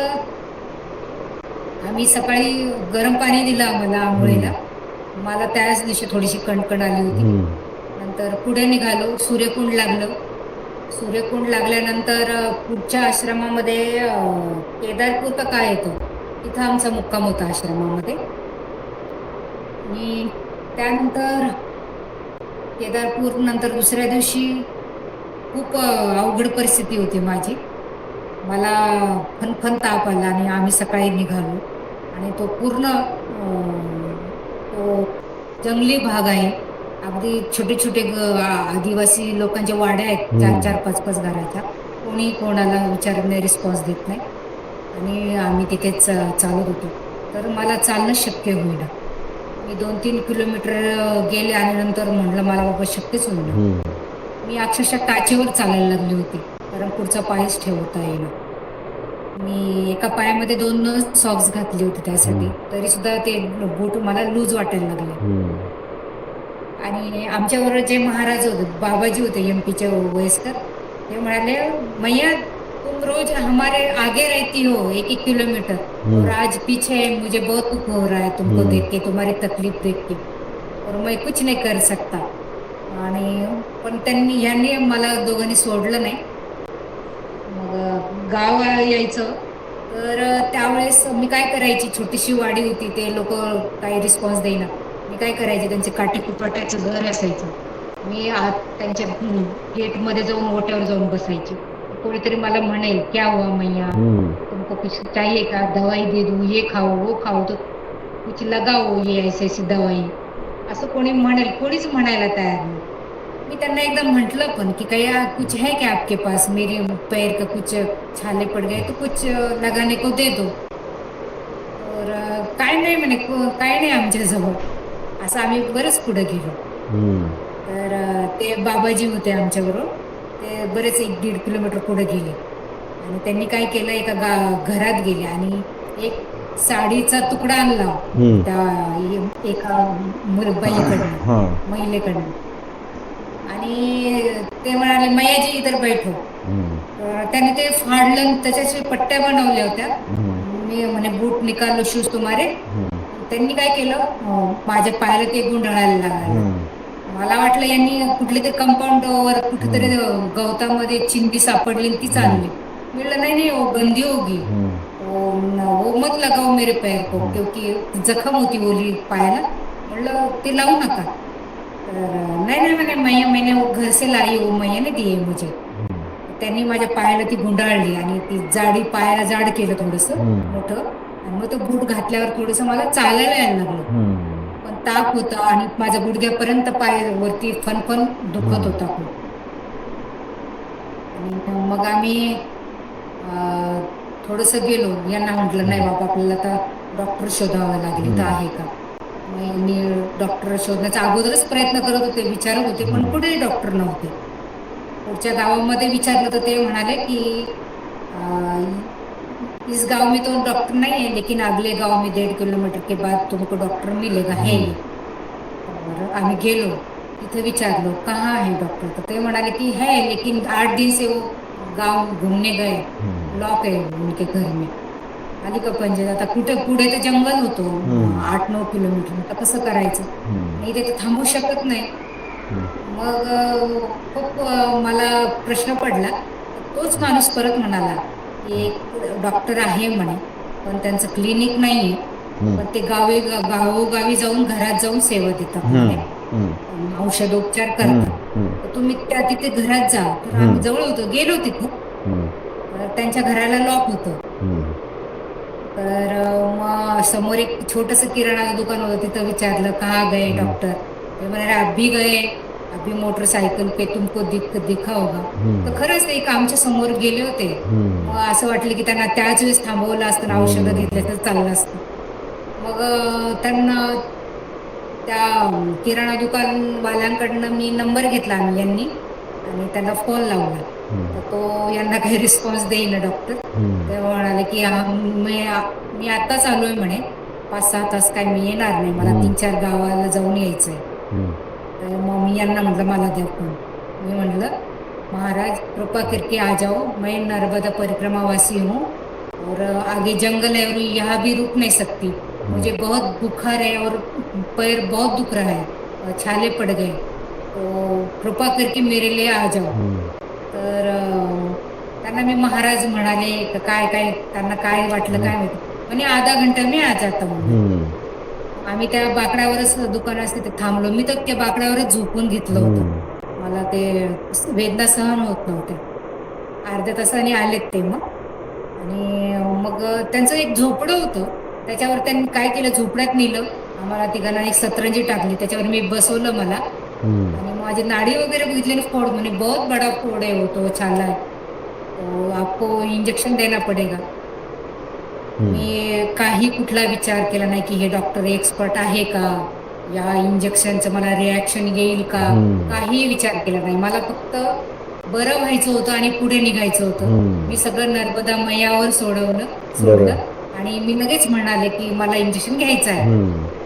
आम्ही सकाळी गरम पाणी दिलं आम्हाला
हम्म.
आंघोळीला. मला त्याच दिवशी थोडीशी कणकण आली होती.
हम्म.
नंतर पुढे निघालो, सूर्यकुंड लागलं. सूर्यकुंड लागल्यानंतर पुढच्या आश्रमामध्ये केदारपूर का काय येतं, तिथं आमचा मुक्काम होता आश्रमामध्ये. आणि त्यानंतर केदारपूर नंतर दुसऱ्या दिवशी खूप अवघड परिस्थिती होती माझी. मला फणफण ताप आला आणि आम्ही सकाळी निघालो. आणि तो पूर्ण तो जंगली भाग आहे. अगदी छोटे-छोटे आदिवासी लोकांच्या वाड्या आहेत,
हम्म.
4-4, 5-5 घराच्या. कोणी कोणाला विचारत रिस्पॉन्स देत नाही. आणि आम्ही तिथेच चालत होतो. तर मला चालणं शक्य होईना. मी 2-3 किलोमीटर गेले आणि नंतर म्हटलं मला बाबा शक्यच होईना.
हम्म.
मी अक्षरशः टाचेवर चालायला लागली होती. कारण पुढचा पायच ठेवता येईना. मी एका पायामध्ये 2 सॉक्स घातले होते
हम्म.
त्यासाठी. तरी सुद्धा ते बूट मला लूज वाटायला लागले.
हम्म.
आणि आमच्याबरोबर जे महाराज होते, बाबाजी होते एमपीचे वयस्कर, ते म्हणाले, "मैया तुम रोज हमारे आगे रहती हो 1-1 किलोमीटर और
हम्म.
आज पीछे मुझे बहुत दुःख हो रहा है तुमको
हम्म.
देख के, तुम्हारी तकलीफ देख के और मैं कुछ नहीं कर सकता." आणि पण यांनी मला दोघांनी सोडलं नाही. मग गाव यायचं. तर त्यावेळेस मी काय करायची, छोटीशी वाडी होती, ते लोकं काही रिस्पॉन्स देईना. मी काय करायचे, त्यांचे काटेकुपराट्याचं घर असायचं. मी आत त्यांच्या गेटमध्ये जाऊन ओट्यावर जाऊन बसायची. कोणीतरी मला म्हणेल, "क्या हुआ मैया?
हम्म.
तुमको कुछ चाहिए का? दवाई दे दूँ, ये खाओ, वो खाओ, तो कुछ लगाओ ये ऐसी-ऐसी दवाई." असं कोणी म्हणेल, कोणीच म्हणायला तयार नाही. मी त्यांना एकदा म्हटलं पण की "क्या कुछ है क्या आपके पास? मेरे पैर का कुछ छाले पड़ गए तो कुछ लगाने को दे दो." तर "काय नाही," म्हणे, "काय नाही आमच्याजवळ." असं आम्ही बरंच पुढे गेलो.
हम्म.
तर ते बाबाजी होते आमच्याबरोबर. ते बरेच 1-1.5 किलोमीटर पुढे गेले. आणि त्यांनी काय केलं, एका घरात गेले आणि एक साडीचा तुकडा आणला
हम्म.
त्या एका बाईकडनं,
हा.
महिलेकडनं. आणि ते म्हणाले, "मैयाजी इधर बैठो."
हम्म.
त्याने ते फाडलं आणि त्याच्याशी पट्ट्या बनवल्या होत्या.
हम्म.
मी म्हणे, "बूट निकालो शूज तुम्हारे."
हम्म.
त्यांनी काय केलं, माझ्या पायाला ते गुंडाळायला लागलं.
हम्म.
मला वाटलं यांनी कुठल्या तरी कंपाऊंडवर कुठेतरी
हम्म.
गवतामध्ये चिंदी सापडली आणि तीच आणली. मी म्हटलं, "नहीं, नहीं, वो गंदी होगी.
हम्म.
वो मत लगाओ मेरे पैर को, क्योंकि जखम होती बोली पायाला." म्हटलं, "ते लावू नका." तर "नहीं, नहीं," म्हणे, मैंने वो घर से लाई, वो मैया ने दी है मुझे." त्यांनी माझ्या पायाला ती गुंडाळली आणि ती जाडी पायाला जाड केलं थोडंसं
हम्म.
मोठं. आणि मग तो बूट घातल्यावर थोडंसं मला चालायला यायला लागलं.
हम्म.
पण ताप होता आणि माझ्या गुडघ्यापर्यंत पायावरती फणफण दुखत होता खूप. आणि मग आम्ही थोडंसं गेलो. यांना म्हटलं, "नाही बाबा, आपल्याला आता डॉक्टर शोधावा लागेल, इथं आहे का?" मग यांनी डॉक्टर शोधण्याचा अगोदरच प्रयत्न करत होते, विचारत होते, पण कुठेही डॉक्टर नव्हते. पुढच्या गावामध्ये विचारलं तर ते म्हणाले की "इस गाव में तो डॉक्टर नहीं है, लेकिन अगले गाव में 1.5 किलोमीटर के बाद तुमको डॉक्टर मिलेगा, है ये." तर आम्ही गेलो. तिथे विचारलो कहाँ है डॉक्टर, तर ते म्हणाले की है लेकिन 8 दिन से वो गांव घूमने गए, लॉक है उनके घर में. आली का पंचायत. आता कुठे पुढे तर जंगल होतो,
हम्म.
8-9 किलोमीटर. आता कसं करायचं
हम्म.
आणि इथे तर थांबू शकत नाही. मग खूप मला प्रश्न पडला. तर तोच माणूस परत म्हणाला की एक डॉक्टर आहे म्हणे, पण त्यांचं क्लिनिक नाहीये, पण ते गावोगावी जाऊन घरात जाऊन सेवा देतात म्हणे, औषधोपचार करतात. तर तुम्ही तिथे घरात जा. तर आम्ही जवळ होतो, गेलो तिथं. तर त्यांच्या घराला लॉक होतं. तर मग समोर एक छोटस किराणा दुकान होतं, तिथं विचारलं कहाँ गए डॉक्टर. ते म्हणाले अभी गए, अभी मोटरसायकल पे तुमको दिखा होगा. तर खरंच ते एक आमच्या समोर गेले होते. मग असं वाटलं की त्यांना त्याच वेळेस थांबवलं असतं आणि औषधं घेतलं तर चाललं असतं. मग त्यांना त्या किराणा दुकानवाल्यांकडनं मी नंबर घेतला आम्ही यांनी, आणि त्यांना फोन लावला. तर तो यांना काही रिस्पॉन्स देईना डॉक्टर. ते म्हणाले की मी आत्ताच आलोय म्हणे, 5-6 तास काय मी येणार नाही, मला 3-4 गावाला जाऊन यायचंय. तर मग मी यांना म्हटलं मला द्या फोन. मी म्हटलं महाराज कृपा करके आ जाओ, मैं नर्मदा परिक्रमा वासी हूँ और आगे जंगल है और यहाँ भी रुक नहीं सकती, मुझे बहुत बुखार है और पैर बहुत दुख रहा है, छाले पड़ गए, तो कृपा करके मेरे लिए आ जाओ. तर त्यांना मी महाराज म्हणाले काय काय, त्यांना काय वाटलं काय माहिती. म्हणे आधा घंटा मी आ जाता म्हणून. आम्ही त्या बाकड्यावरच दुकान असते ते थांबलो. मी तर त्या बाकड्यावरच झोपून घेतलं होतं. मला ते वेदना सहन होत नव्हते. अर्ध्या तासाने आलेत ते मग. आणि मग त्यांचं एक झोपडं होतं, त्याच्यावर त्यांनी काय केलं, झोपड्यात नेलं आम्हाला तिघांना, एक सतरंजी टाकली, त्याच्यावर मी बसवलं मला. आणि माझी नाडी वगैरे बघितली ना, फोड म्हणे बहुत बडा फोड है वो तो छाला है, तो आपको इंजेक्शन देना पडेगा. मी काही कुठला विचार केला नाही की हे डॉक्टर एक्सपर्ट आहे का, या इंजेक्शनचं मला रिॲक्शन येईल का, काही विचार केला नाही. मला फक्त बरं व्हायचं होतं आणि पुढे निघायचं होतं. मी सगळं नर्मदा मैयावर सोडलं आणि मी लगेच म्हणाले की मला इंजेक्शन घ्यायचं आहे.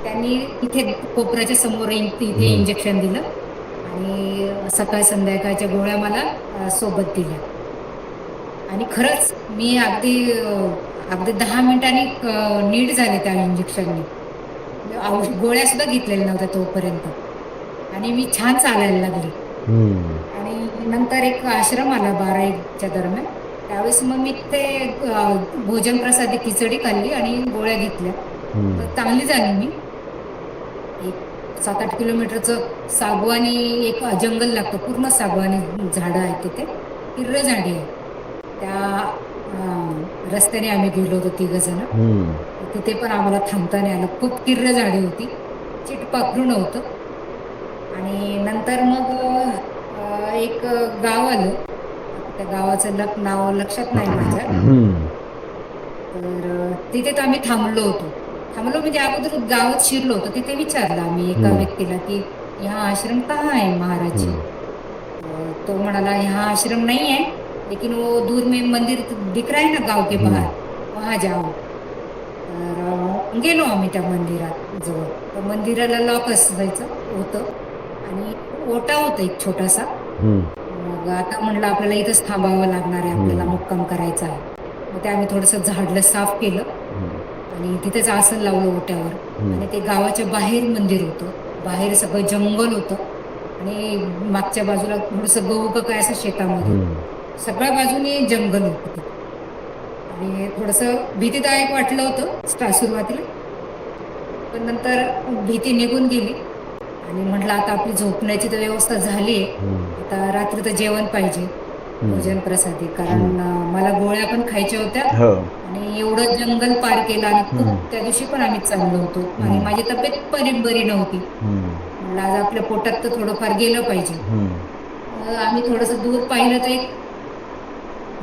त्यांनी इथे कोपऱ्याच्या समोर इथे इंजेक्शन दिलं आणि सकाळ संध्याकाळच्या गोळ्या मला सोबत दिल्या. आणि खरंच मी अगदी 10 मिनिटांनी नीट झाले त्या इंजेक्शनने. गोळ्या सुद्धा घेतलेल्या नव्हत्या तोपर्यंत, आणि मी छान चालायला लागले. आणि नंतर एक आश्रम आला 12-1च्या दरम्यान. त्यावेळेस मग मी ते भोजन प्रसादी खिचडी खाल्ली आणि गोळ्या घेतल्या. तर चांगली झाली मी. एक 7-8 किलोमीटरचं सागवानी एक जंगल लागतं, पूर्ण सागवानी झाडं आहेत तिथे, हिरवळ झाडी आहे. त्या रस्त्याने आम्ही गेलो होतो 3 जण. तिथे पण आम्हाला थांबता नाही आलं, खूप किर्र झाडी होती, चिटपाखरू नव्हतं. आणि नंतर मग एक गाव आलं, त्या गावाचं नाव लक्षात नाही माझ्या. तर तिथे तर आम्ही थांबलो म्हणजे अगोदर गावात शिरलो होतो. तिथे विचारलं आम्ही एका व्यक्तीला की यहाँ आश्रम कहाँ है महाराज जी. तो म्हणाला यहाँ आश्रम नहीं है, लेकिन वो दूर में मंदिर दिख रहा है ना गाव के बाहर, वहाँ जाओ. तर गेलो आम्ही त्या मंदिरात जवळ. तर मंदिराला लॉक असायचं होतं आणि ओटा होता एक छोटासा. मग आता म्हणलं आपल्याला इथंच थांबावं लागणार आहे, आपल्याला मुक्काम करायचा आहे. मग ते आम्ही थोडंसं झाडलं, साफ केलं आणि तिथेच आसन लावलं ओट्यावर. आणि ते गावाच्या बाहेर मंदिर होतं, बाहेर सगळं जंगल होतं आणि मागच्या बाजूला थोडंसं गहू काय असं शेतामध्ये, सगळ्या बाजूने जंगल होतं तिथे. आणि थोडंसं भीतीदायक वाटलं होतं सुरुवातीला, पण नंतर भीती निघून गेली. आणि म्हटलं आता आपली झोपण्याची तर व्यवस्था झाली आहे, आता रात्री तर जेवण पाहिजे, भोजन प्रसादी, कारण मला गोळ्या पण खायच्या होत्या. आणि एवढं जंगल पार केलं आणि खूप त्या दिवशी पण आम्ही चाललो होतो आणि माझी तब्येत पण बरी नव्हती. म्हणलं आज आपल्या पोटात तर थोडंफार गेलं पाहिजे. आम्ही थोडंसं दूर पाहिलं तर एक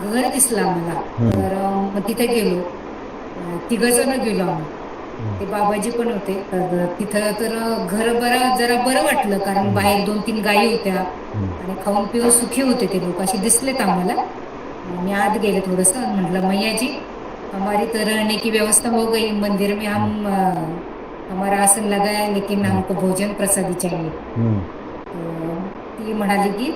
घर दिसलं आम्हाला. तर मग तिथे गेलो, 3 जण गेलो आम्ही. ते बाबाजी पण होते. तर तिथं तर जरा बरं वाटलं, कारण बाहेर 2-3 गायी होत्या आणि खाऊन पिऊन सुखी होते ते लोक, असे दिसलेत आम्हाला. मी आत गेले थोडंसं, म्हटलं मैया जी हमारी तो रहने की व्यवस्था हो गई मंदिर में, हम हमारा आसन लगा है, लेकिन हमको भोजन प्रसादी चाहिए. ती म्हणाली की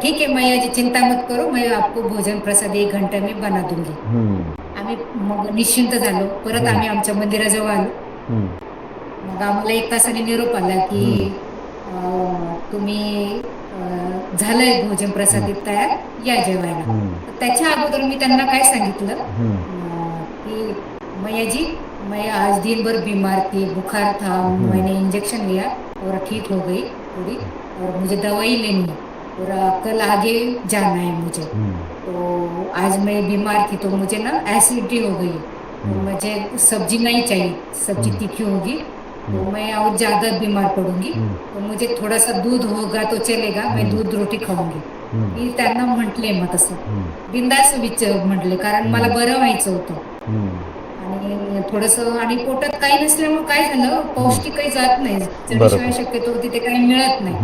ठीक है मैया जी चिंता मत करो, मैं आपको भोजन प्रसाद 1 घंटे में बना दूंगी.
हम्म.
आम्ही मग निश्चिंत झालो. परत आम्ही आमच्या मंदिराजवळ आलो.
हम्म.
मग आम्हाला 1 तासाने निरोप आला की
हम्म.
तुम्ही झालंय भोजन प्रसादित तयार, या जेवायला.
हम्म.
तर त्याच्या अगोदर मी त्यांना काय सांगितलं
हम्म.
की मैया जी, मैं आज दिन भर बीमार थी, बुखार था, मैंने इंजेक्शन लिया और ठीक हो गई थोड़ी, और मुझे दवाई लेनी है और कल आगे जाना है मुझे. तो आज मैं बीमार थी तो मुझे ना एसिडिटी हो गई है, तो मुझे सब्जी नहीं चाहिए, सब्जी तीखी होगी तो मैं और ज्यादा बीमार पडूंगी. तो मुझे थोड़ा सा दूध होगा तो चलेगा, मैं दूध रोटी खाऊंगी. मी त्यांना म्हटले मग तसं बिंदास म्हटले, कारण मला बरं व्हायचं होतं. आणि थोडस आणि पोटात काही नसल्यामुळे काय झालं, पौष्टिक काही जात नाही, चढीशिवाय शक्यतो तिथे काही मिळत नाही.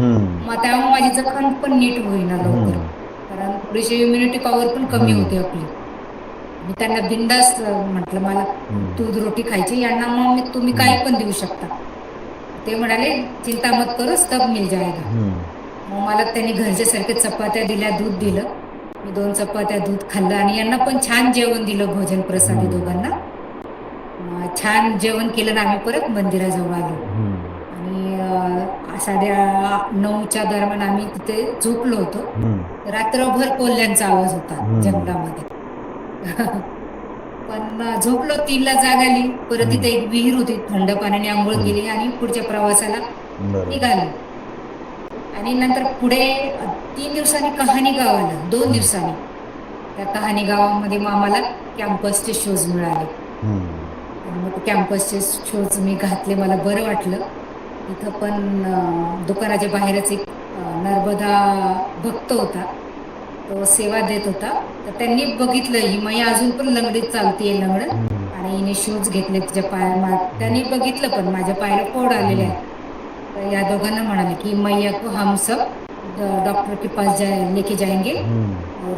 मग त्यामुळे माझी जखम पण नीट होईना लवकर, कारण थोडीशी इम्युनिटी पॉवर पण कमी होते आपली. मी त्यांना बिंदास म्हटलं मला दूध रोटी खायची, यांना मग तुम्ही काही पण देऊ शकता. ते म्हणाले चिंता मत करो, सब मिल जाएगा. मग मला त्यांनी घरच्यासारखे चपात्या दिल्या, दूध दिलं. मी 2 चपात्या दूध खाल्लं आणि यांना पण छान जेवण दिलं, भोजन प्रसादी दोघांना. छान जेवण केलं ना आम्ही परत मंदिराजवळ आलो. आणि 9:30च्या दरम्यान आम्ही तिथे झोपलो होतो. रात्रभर कोल्ह्यांचा आवाज होता जंगलामध्ये. पण झोपलो, 3ला जाग आली. परत तिथे एक विहीर होती, थंड पाण्याने आंघोळ केली आणि पुढच्या प्रवासाला निघालो. आणि नंतर पुढे 3 दिवसांनी कहाणी गाव आलं, 2 दिवसांनी. त्या कहाणी गावामध्ये मग आम्हाला कॅम्पसचे शूज मिळाले. आणि मग कॅम्पसचे शूज मी घातले, मला बरं वाटलं. तिथं पण दुकानाच्या बाहेरच एक नर्मदा भक्त होता, तो सेवा देत होता. तर त्यांनी बघितलं ही मैया अजून पण लंगडीत चालतीये लंगड, आणि हिने शूज घेतले तिच्या पायाला. त्यांनी बघितलं पण माझ्या पायाला फोड आलेले आहेत. तर या दोघांना म्हणाले की मैया को हम सब डॉक्टर के पास लेके जाएंगे और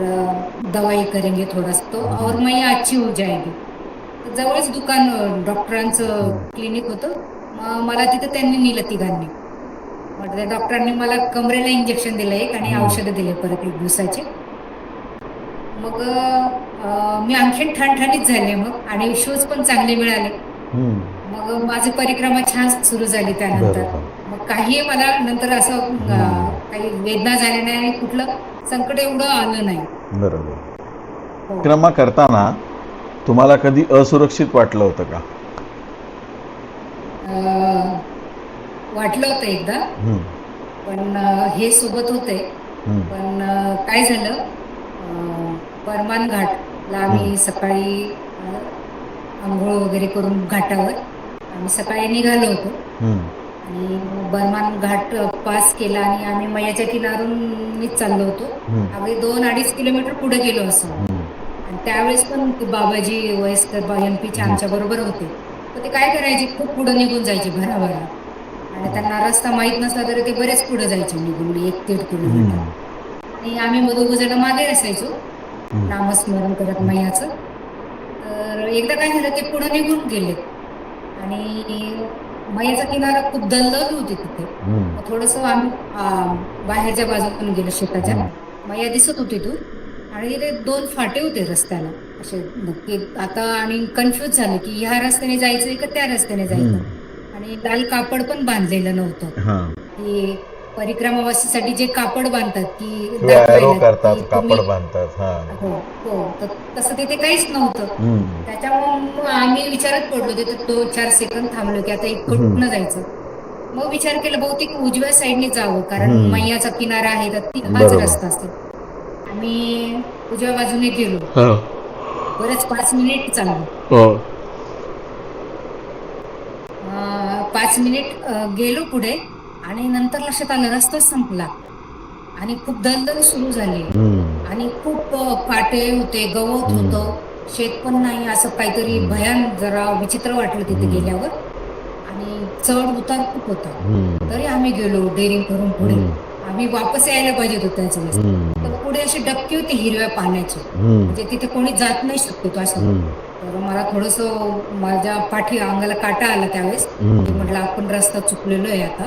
दवाई करेंगे थोड़ा तो, और मैया अच्छी हो जाएगी. तर जवळच दुकान डॉक्टरांचं क्लिनिक होतं. मग मला तिथं त्यांनी नेलं तिघांनी. मग त्या डॉक्टरांनी मला कमरेला इंजेक्शन दिलं एक, आणि औषधं दिले परत 1 दिवसाचे. मग मी आणखीन ठणठणीत झाले मग, आणि शूज पण चांगले मिळाले. मग माझी परिक्रमा छान सुरू झाली त्यानंतर. मग काही मला नंतर असं काही वेदना झाल्या नाही आणि कुठलं संकट एवढं आलं नाही.
बरोबर.
हो.
परिक्रमा करताना तुम्हाला कधी असुरक्षित वाटलं होतं का?
वाटलं होतं एकदा, पण हे सोबत होते. पण काय झालं, बर्मान घाटला आम्ही सकाळी आंघोळ वगैरे करून घाटावर आम्ही सकाळी निघालो होतो. आणि बर्मान घाट पास केला आणि आम्ही मैयाच्या किनारूनच चाललो होतो. अगदी 2-2.5 किलोमीटर पुढे गेलो असं. आणि त्यावेळेस पण ते बाबाजी वयस्कर MP आमच्या बरोबर होते. तर ते काय करायचे, खूप पुढे निघून जायचे भराभरा, आणि त्यांना रस्ता माहीत नसला तरी ते बरेच पुढे जायचे निघून 1-1.5 किलोमीटर. आणि आम्ही दोघं जण मागे असायचो नामस्मरण करत मैयाचं. तर एकदा काय झालं, ते पुढे निघून गेले आणि मैयाचा किनारा खूप दलदल होती तिथे. मग थोडस आम्ही बाहेरच्या बाजूतून गेलो शेताच्या. मैया दिसत होती दूर, आणि तिथे 2 फाटे होते रस्त्याला असे नक्की. आता आणि कन्फ्युज झाले की ह्या रस्त्याने जायचंय का त्या रस्त्याने जायचं. आणि लाल कापड पण बांधलेलं नव्हतं, की परिक्रमावासीसाठी जे कापड बांधतात की दाखवायला की
कापड बांधतात.
हो हो, तर तसं तिथे काहीच नव्हतं. त्याच्यामुळे आम्ही विचारत पडलो, तिथे 2-4 सेकंद थांबलो की आता इकडून जायचं. मग विचार केला बहुतेक उजव्या साईडने जावं, कारण मैयाचा किनारा आहे तर हाच रस्ता असेल. आम्ही उजव्या बाजूने गेलो. बरेच 5 मिनिट चाललो. 5 मिनिट गेलो पुढे, आणि नंतर लक्षात आलं रस्ता संपला आणि खूप दलदल सुरू झाली. आणि खूप काटे होते, गवत होतं, शेत पण नाही, असं काहीतरी भयान जरा विचित्र वाटलं तिथे गेल्यावर. आणि चढ उतार खूप होता. तरी आम्ही गेलो डेअरिंग करून पुढे. आम्ही वापस यायला पाहिजे होतो त्याच वेळेस. तर पुढे अशी डबकी होती हिरव्या पाण्याची, म्हणजे तिथे कोणी जात नाही शक्यतो असं. तर मला थोडस माझ्या अंगाला काटा आला त्यावेळेस. म्हटलं आपण रस्ता चुकलेलो आहे आता.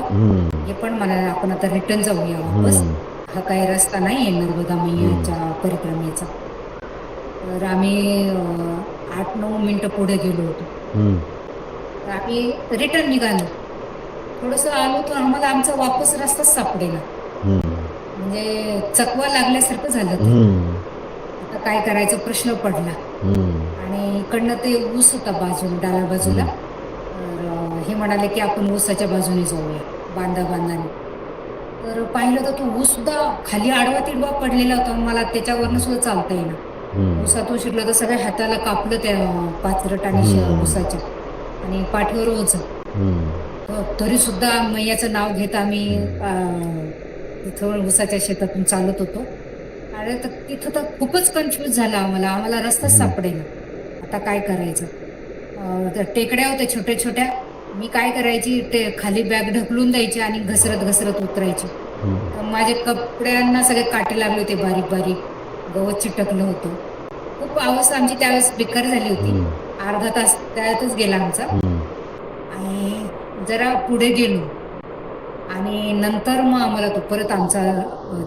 हे पण मला आपण आता रिटर्न जाऊया वापस.
हम्म.
हा काही रस्ता नाही आहे नर्मदा मैयाच्या परिक्रमेचा. तर आम्ही 8-9 मिनिटं पुढे गेलो होतो.
हम्म.
तर आम्ही रिटर्न निघालो. थोडंसं आलो तर आम्हाला आमचा वापस रस्ताच सापडेना.
हम्म.
म्हणजे चकवा लागल्यासारखं झालं ते.
हम्म.
आता काय करायचा प्रश्न पडला.
हम्म.
आणि इकडनं ते ऊस होता बाजूला, डाव्या बाजूला.
हम्म.
तर हे म्हणाले की आपण ऊसाच्या बाजूने जाऊया, बांधाने. तर पाहिलं तर तो ऊस सुद्धा खाली आडवा तिडवा पडलेला होता. मला त्याच्यावरनं सुद्धा चालता येईना.
हम्म.
ऊसातून शिरलं तर सगळ्या हाताला कापलं त्या पाचरट आणि
हम्म.
ऊसाच्या, आणि पाठीवर ओझं.
हम्म.
तरी सुद्धा मैयाचं नाव घेत आम्ही तिथं ऊसाच्या शेतातून चालत होतो. अरे तर तिथं तर खूपच कन्फ्यूज झालं आम्हाला रस्ताच सापडेना. आता काय करायचं? त्या टेकड्या होत्या छोट्या छोट्या. मी काय करायची, ते खाली बॅग ढकलून द्यायची आणि घसरत उतरायची. तर माझ्या कपड्यांना सगळे काटे लागले होते, बारीक बारीक गवत चिटकलं होतं. खूप अवस्था आमची त्यावेळेस बेकार झाली होती. अर्धा तास त्यातच गेला आमचा. आणि जरा पुढे गेलो आणि नंतर मग आम्हाला तो परत आमचा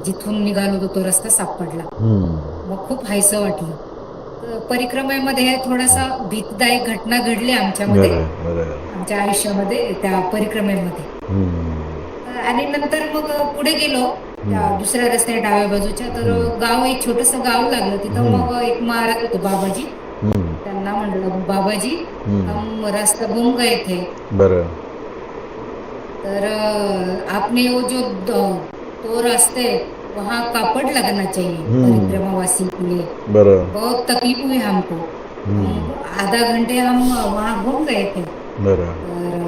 जिथून निघालो होतो तो रस्ता सापडला. मग खूप हायसं वाटलं. तर परिक्रमेमध्ये थोडासा भीतीदायक घटना घडली आमच्यामध्ये, आमच्या आयुष्यामध्ये, त्या परिक्रमेमध्ये. आणि नंतर मग पुढे गेलो त्या दुसऱ्या रस्त्याने डाव्या बाजूच्या. तर गाव, एक छोटंसं गाव लागलं. तिथं मग एक महाराज होते, बाबाजी. त्यांना म्हणलं, बाबाजी हम रास्ता गुम गए थे,
बरं.
तर आपने वो जो तो रास्ते वहाँ कापड़ लगना चाहिए परिक्रमावासी के लिए.
बरं.
बहुत तकलीफ हुई हमको. आधा घंटे हम वहाँ घूम गए थे.
बरं.
तर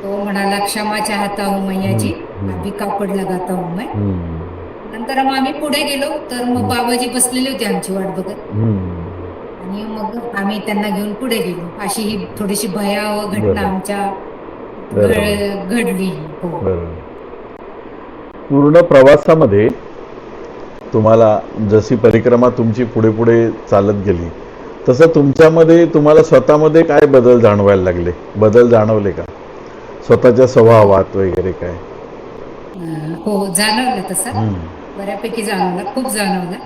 तो म्हणाला, क्षमा चाहता हूँ मैया जी, अभी कापड लगाता हूँ मैं. नंतर मग आम्ही पुढे गेलो. तर मग बाबाजी बसलेले होते आमची वाट बघत. आणि मग आम्ही त्यांना घेऊन पुढे गेलो. अशी ही थोडीशी भयावह घटना आमच्या घडली. हो.
पूर्ण प्रवासामध्ये तुम्हाला जशी परिक्रमा तुमची पुढे पुढे चालत गेली, तसं तुमच्यामध्ये, तुम्हाला स्वतःमध्ये काय बदल जाणवायला लागले? बदल जाणवले का स्वतःच्या स्वभावात वगैरे काय?
हो, जाणवलं तसा. बऱ्यापैकी जाणवला, खूप जाणवला.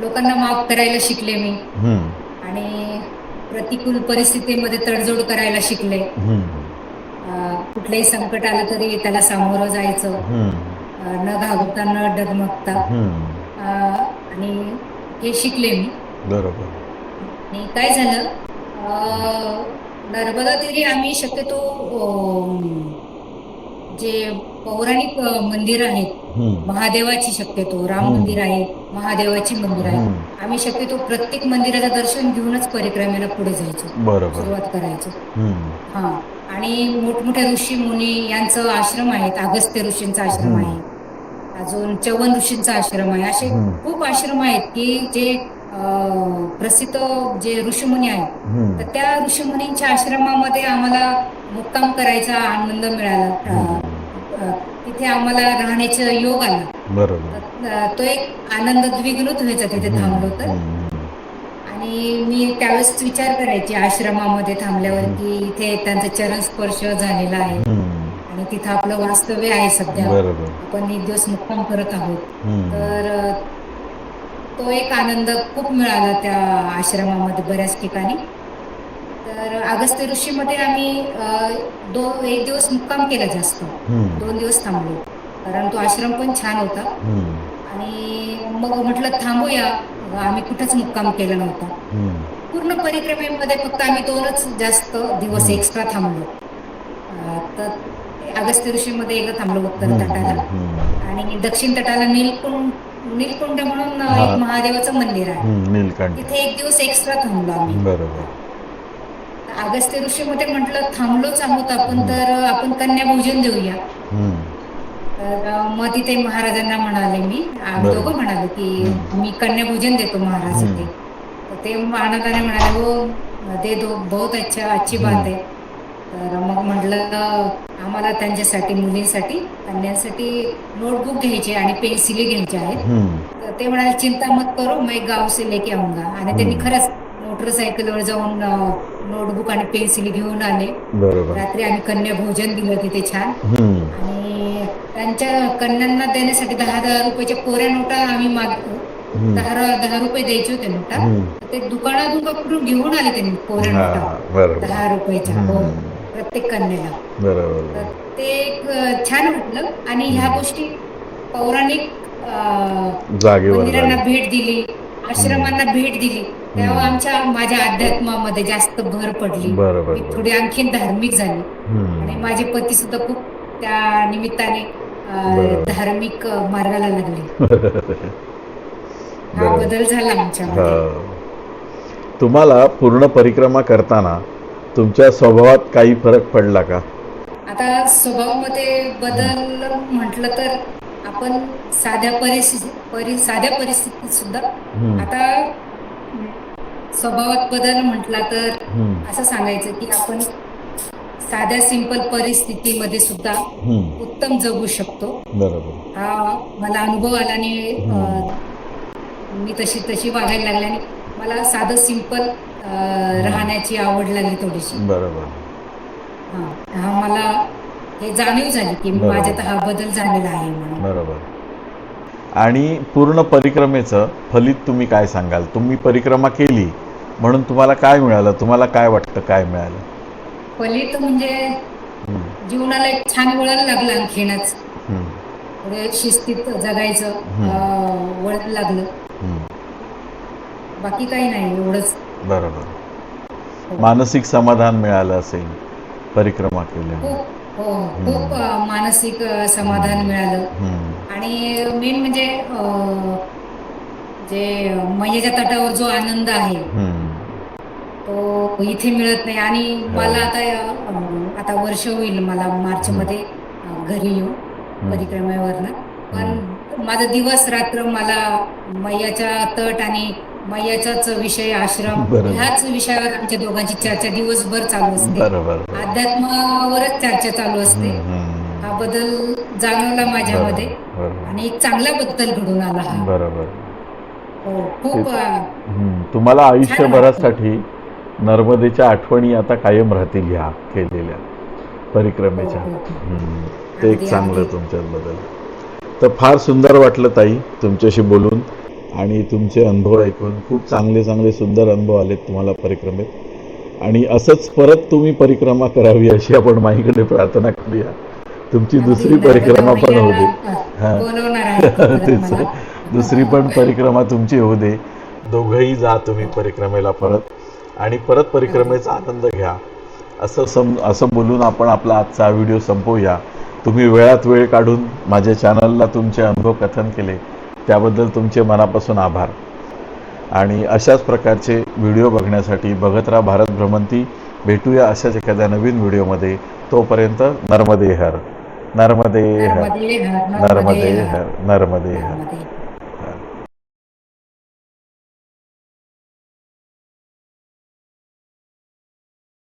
लोकांना माफ करायला शिकले मी. आणि प्रतिकूल परिस्थितीमध्ये तडजोड करायला शिकले. कुठलंही संकट आलं तरी त्याला सामोरं जायचं, न घाबरता, न डगमगता. आणि हे शिकले मी.
बरोबर.
आणि काय झालं, नर्मदा तीरी आम्ही शक्यतो जे पौराणिक मंदिर आहेत, महादेवाची, शक्यतो राम मंदिर आहे, महादेवाची मंदिर आहे, आम्ही शक्यतो प्रत्येक मंदिराचं दर्शन घेऊनच परिक्रमेला पुढे जायचो, सुरुवात करायचो. हा. आणि मोठमोठ्या ऋषी मुनी यांचं आश्रम आहेत. अगस्त्य ऋषींचा आश्रम आहे, अजून च्यवन ऋषींचा आश्रम आहे. असे खूप आश्रम आहेत की जे प्रसिद्ध जे ऋषीमुनी आहेत. तर त्या ऋषीमुनींच्या आश्रमामध्ये आम्हाला मुक्काम करायचा आनंद मिळाला. तिथे आम्हाला राहण्याचा योग आला. बरोबर. तो एक आनंद द्विगुणित व्हायचा तिथे थांबलो तर. आणि मी त्यावेळेस विचार करायचे आश्रमामध्ये थांबल्यावर की इथे त्यांचा चरण स्पर्श झालेला आहे आणि तिथं आपलं वास्तव्य आहे सध्या. आपण एक दिवस मुक्काम करत आहोत. तर तो एक आनंद खूप मिळाला त्या आश्रमामध्ये बऱ्याच ठिकाणी. तर अगस्त्य ऋषीमध्ये आम्ही एक दिवस मुक्काम केला जास्त. 2 दिवस थांबलो, कारण तो आश्रम पण छान होता. आणि मग म्हटलं थांबूया. आम्ही कुठंच मुक्काम केला नव्हता. पूर्ण परिक्रमेमध्ये फक्त आम्ही 2च जास्त दिवस एक्स्ट्रा थांबलो. तर अगस्त्य ऋषीमध्ये एकदा थांबलो उत्तर तटाला, आणि दक्षिण तटाला नीलकुंड म्हणून एक महादेवाचं मंदिर आहे, तिथे एक दिवस एक्स्ट्रा थांबलो आम्ही. बरोबर. अगस्त्य ऋषीमध्ये म्हटलं थांबलोच आहोत आपण, तर आपण कन्याभोजन देऊया. तर मग तिथे महाराजांना म्हणाले, आम्ही दोघं म्हणालो की मी कन्याभोजन देतो महाराज इथे. तर ते आनंदाने म्हणाले, हो दे दो, बहुत अच्छा, अच्छी बात आहे. तर मग म्हटलं आम्हाला त्यांच्यासाठी, मुलींसाठी, कन्यांसाठी नोटबुक घ्यायची आणि पेन्सिली घ्यायच्या आहेत. तर ते म्हणाले चिंता मत करो, मैं गाव से लेके आऊंगा. आणि त्यांनी खरंच मोटरसायकलवर जाऊन नोटबुक आणि पेन्सिल घेऊन आले.
बरोबर.
रात्री आम्ही कन्या भोजन दिलं तिथे छान.
हम्म.
आणि त्यांच्या कन्यांना देण्यासाठी 10-10 रुपयाच्या कोऱ्या नोटा आम्ही
हम्म.
10 रुपये द्यायचे होते नोटा.
हम्म.
तर ते दुकानातून का कुठून घेऊन आले त्यांनी कोऱ्या
हा,
नोटा
बरोबर.
10 रुपयाच्या. हो,
हम्म.
प्रत्येक कन्येला.
बरोबर.
तर ते एक छान वाटलं. आणि ह्या गोष्टी पौराणिक
जागेवर
मंदिरांना
झालं.
भेट दिली, आश्रमांना भेट दिली, तेव्हा माझ्या अध्यात्मामध्ये जास्त भर पडली.
बरोबर,
मी
बरोबर.
थोडी आणखीन धार्मिक झाली. आणि
हम्म.
माझे पती सुद्धा खूप त्या निमित्ताने
बरोबर.
धार्मिक मार्गाला लागले. हा
बरोबर.
बदल झाला आमच्यामध्ये.
तुम्हाला पूर्ण परिक्रमा करताना तुमच्या स्वभावात काही फरक पडला का?
आता स्वभावामध्ये बदल म्हटलं तर आपण साध्या परिस्थितीत सुद्धा आता स्वभावात बदल म्हटला तर असं सांगायचं की आपण साध्या सिंपल परिस्थितीमध्ये सुद्धा उत्तम जगू शकतो.
बरोबर.
हा मला अनुभव आला. आणि मी तशी वागायला लागले आणि मला साधं सिंपल राहण्याची आवड लागली थोडीशी.
बरोबर.
हा मला हे जाणीव झाली की माझ्यात हा बदल झालेला आहे म्हणून.
बरोबर. आणि पूर्ण परिक्रमेचं फलित तुम्ही काय सांगाल? तुम्ही परिक्रमा केली म्हणून तुम्हाला काय मिळालं? तुम्हाला काय वाटतं काय मिळालं?
फलित म्हणजे जीवनाला एक छान वळण लागलं. आणखीनच थोडे शिस्तीत जगायचं वळण लागलं. बाकी काही नाही, एवढंच.
बरोबर. मानसिक समाधान मिळालं असेल परिक्रमा केल्याने?
खूप मानसिक समाधान मिळालं. आणि मेन म्हणजे जे मैयाच्या तटावर जो आनंद आहे तो इथे मिळत नाही. आणि मला आता वर्ष होईल मला मार्चमध्ये घरी येऊन परिक्रमेवरनं. पण माझा दिवस रात्र मला मैयाच्या तट आणि मैयाचाच विषय आश्रम ह्याच विषयावर आमच्या दोघांची चर्चा दिवसभर चालू असते. अध्यात्मावरच चर्चा चालू असते. हा बदल जाणवला माझ्यामध्ये आणि एक चांगला बदल घडून आला हा.
बरोबर.
खूप
तुम्हाला आयुष्यभरासाठी नर्मदेच्या आठवणी आता कायम राहतील ह्या केलेल्या परिक्रमेच्या. ते एक चांगलं तुमच्यात बदल. तर फार सुंदर वाटलं ताई तुमच्याशी बोलून आणि तुमचे अनुभव ऐकून. खूप चांगले चांगले सुंदर अनुभव आलेत तुम्हाला परिक्रमेत. आणि असंच परत तुम्ही परिक्रमा करावी अशी आपण माईकडे प्रार्थना करूया. तुमची दुसरी परिक्रमा पण होऊ दे. तेच, दुसरी पण परिक्रमा तुमची होऊ दे. दोघंही जा तुम्ही परिक्रमेला परत आणि परत परिक्रमेचा आनंद घ्या. असं बोलून आपण आपला आजचा व्हिडिओ संपवूया. तुम्ही वेळात वेळ काढून माझ्या चॅनलला तुमचे अनुभव कथन केले त्याबद्दल तुमचे मनापासून आभार. आणि अशाच प्रकारचे व्हिडिओ बघण्यासाठी बघत राहा भारत भ्रमंती. भेटूया अशाच एखाद्या नवीन व्हिडिओमध्ये. तोपर्यंत नर्मदे हर, नर्मदे हर, नर्मदे हर, नर्मदे हर.